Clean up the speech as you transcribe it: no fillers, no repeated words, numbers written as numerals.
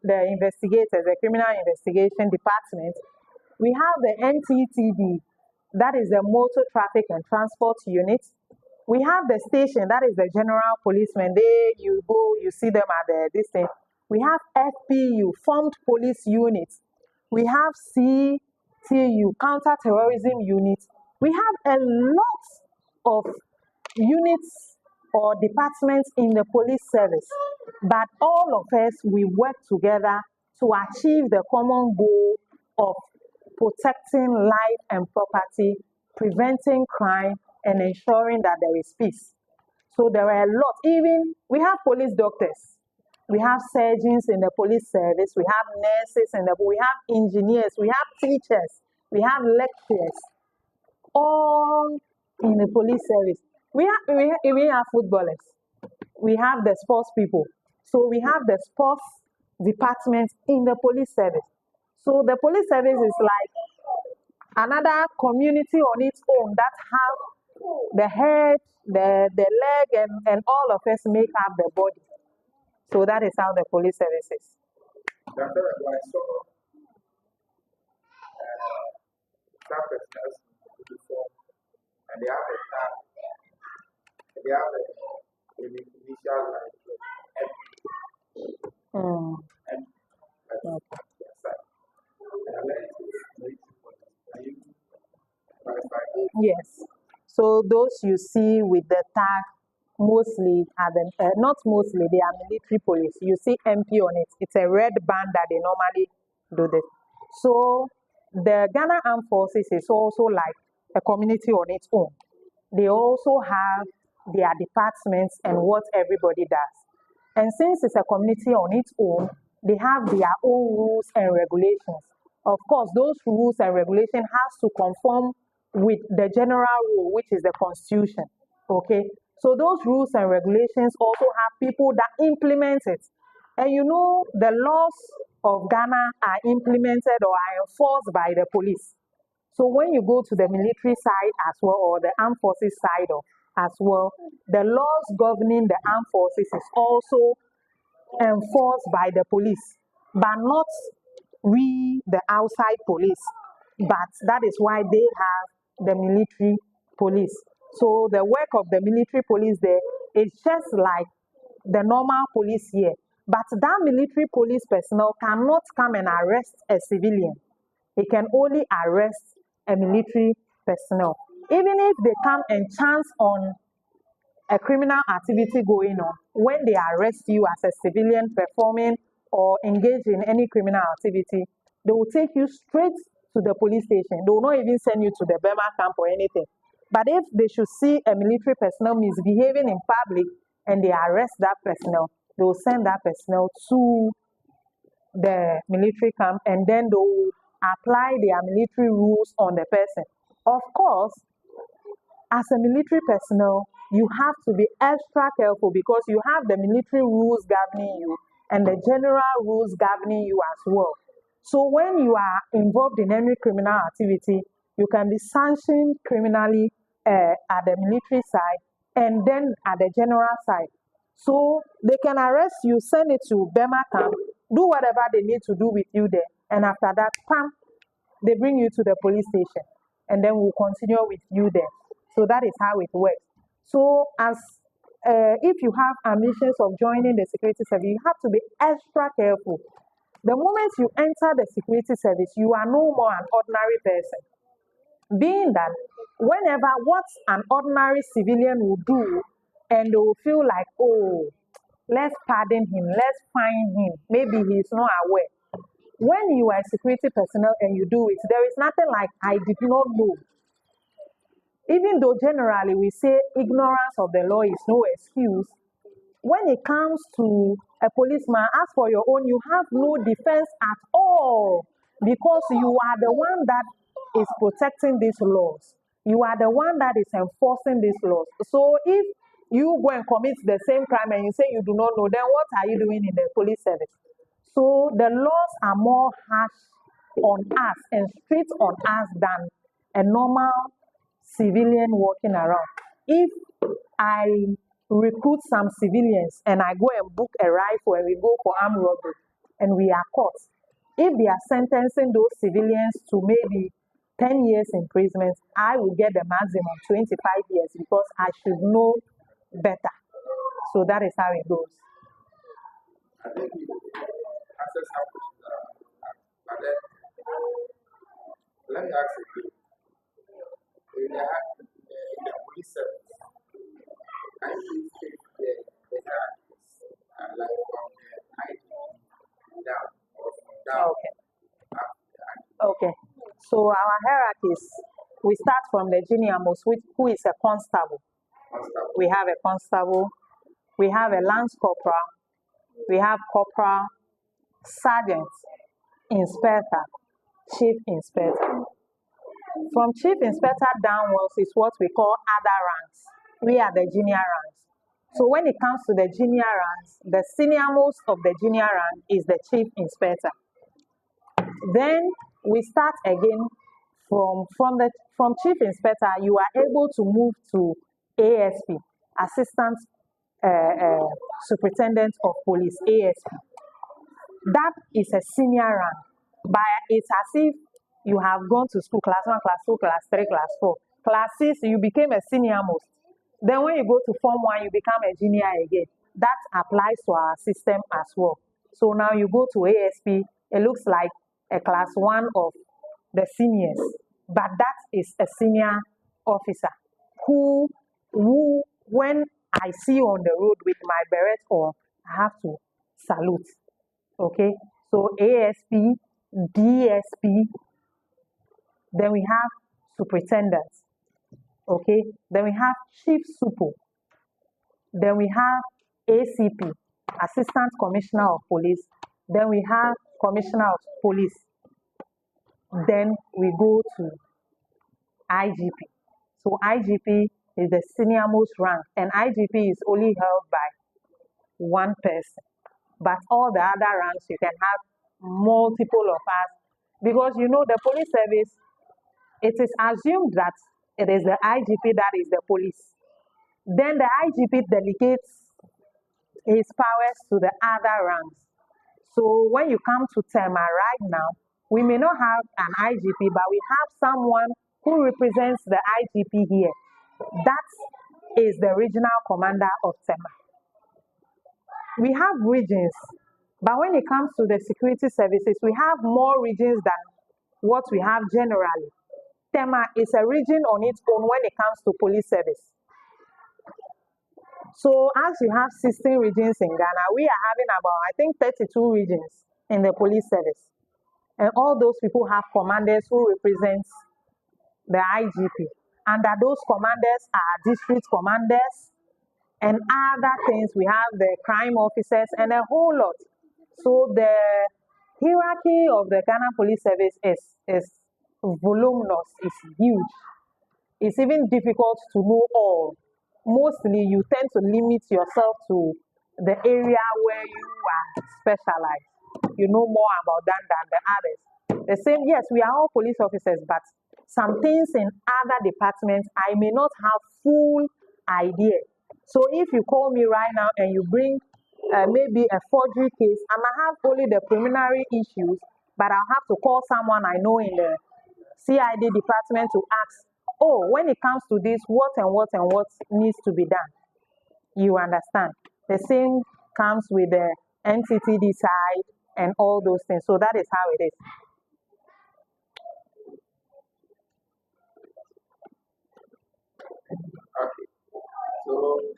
the investigators, the criminal investigation department. We have the NTTD, that is the motor traffic and transport unit. We have the station, that is the general policemen. They, you go, you see them at the distance. We have FPU, formed police units. We have CTU, counter-terrorism unit. We have a lot of units or departments in the police service, but all of us, we work together to achieve the common goal of protecting life and property, preventing crime, and ensuring that there is peace. So there are a lot. Even we have police doctors, we have surgeons in the police service, we have nurses in we have engineers, we have teachers, we have lecturers, all in the police service. We have footballers, we have the sports people. So we have the sports department in the police service. So the police service is like another community on its own that have the head, the leg, and all of us make up the body. So that is how the police service is. I saw staff personnel uniform, and they have a tag. They have an initial like and yes. So those you see with the tag mostly are the, not mostly, they are military police. You see MP on it. It's a red band that they normally do this. So the Ghana Armed Forces is also like a community on its own. They also have their departments and what everybody does. And since it's a community on its own, they have their own rules and regulations. Of course, those rules and regulations has to conform with the general rule, which is the Constitution. Okay, so those rules and regulations also have people that implement it. And you know, the laws of Ghana are implemented or are enforced by the police. So when you go to the military side as well, or the armed forces side as well, the laws governing the armed forces is also enforced by the police, but not we, the outside police. But that is why they have the military police. So the work of the military police there is just like the normal police here. But that military police personnel cannot come and arrest a civilian. It can only arrest a military personnel. Even if they come and chance on a criminal activity going on, when they arrest you as a civilian performing or engaged in any criminal activity, they will take you straight to the police station. They will not even send you to the Burma camp or anything. But if they should see a military personnel misbehaving in public and they arrest that personnel, they will send that personnel to the military camp, and then they will apply their military rules on the person. Of course, as a military personnel, you have to be extra careful because you have the military rules governing you and the general rules governing you as well. So when you are involved in any criminal activity, you can be sanctioned criminally at the military side and then at the general side. So they can arrest you, send it to Burma camp, do whatever they need to do with you there, and after that, pam, they bring you to the police station, and then we'll continue with you there. So that is how it works. So as if you have ambitions of joining the security service, you have to be extra careful. The moment you enter the security service, you are no more an ordinary person. Being that whenever what an ordinary civilian will do, and they will feel like, oh, let's pardon him, let's fine him, maybe he's not aware. When you are security personnel and you do it, there is nothing like, I did not know. Even though generally we say ignorance of the law is no excuse, when it comes to a policeman, as for your own, you have no defense at all because you are the one that is protecting these laws. You are the one that is enforcing these laws. So if you go and commit the same crime and you say you do not know, then what are you doing in the police service? So the laws are more harsh on us and strict on us than a normal civilian walking around. If I recruit some civilians and I go and book a rifle and we go for armed robbery and we are caught, if they are sentencing those civilians to maybe 10 years imprisonment, I will get the maximum 25 years because I should know better. So that is how it goes. I think you answer some questions, but then let me ask you, in the police service, I think the hierarchies are like from the IGP down or from down Okay. up to the IGP. Okay. So our hierarchies, we start from the junior most, who is a constable. Constable. We have a constable, we have a lance corporal, we have corporal, sergeant, inspector, chief inspector. From chief inspector downwards is what we call other ranks. We are the junior ranks. So when it comes to the junior ranks, the senior most of the junior rank is the chief inspector. Then we start again from chief inspector, you are able to move to ASP, assistant superintendent of police, ASP. That is a senior rank, but it's as if you have gone to school, class 1, class 2, class 3, class 4. Class 6, you became a senior most. Then when you go to Form 1, you become a junior again. That applies to our system as well. So now you go to ASP, it looks like a class 1 of the seniors, but that is a senior officer who when I see on the road with my beret on, I have to salute. Okay, so ASP, DSP, then we have superintendents. Okay, then we have chief super, then we have ACP, assistant commissioner of police, then we have commissioner of police, then we go to IGP. So IGP is the senior most rank, and IGP is only held by one person. But all the other ranks, you can have multiple of us. Because you know, the police service, it is assumed that it is the IGP that is the police. Then the IGP delegates his powers to the other ranks. So when you come to TEMA right now, we may not have an IGP, but we have someone who represents the IGP here. That is the regional commander of TEMA. We have regions, but when it comes to the security services, we have more regions than what we have generally. TEMA is a region on its own when it comes to police service. So as we have 16 regions in Ghana, we are having about, I think, 32 regions in the police service. And all those people have commanders who represent the IGP. Under those commanders are district commanders and other things. We have the crime officers and a whole lot. So the hierarchy of the Ghana Police Service is voluminous, it's huge. It's even difficult to know all. Mostly you tend to limit yourself to the area where you are specialized. You know more about that than the others. The same, yes, we are all police officers, but some things in other departments, I may not have full idea. So if you call me right now and you bring maybe a forgery case, I might have only the preliminary issues, but I'll have to call someone I know in the CID department to ask, oh, when it comes to this, what and what and what needs to be done? You understand? The same comes with the NTTD side and all those things. So that is how it is. Okay. So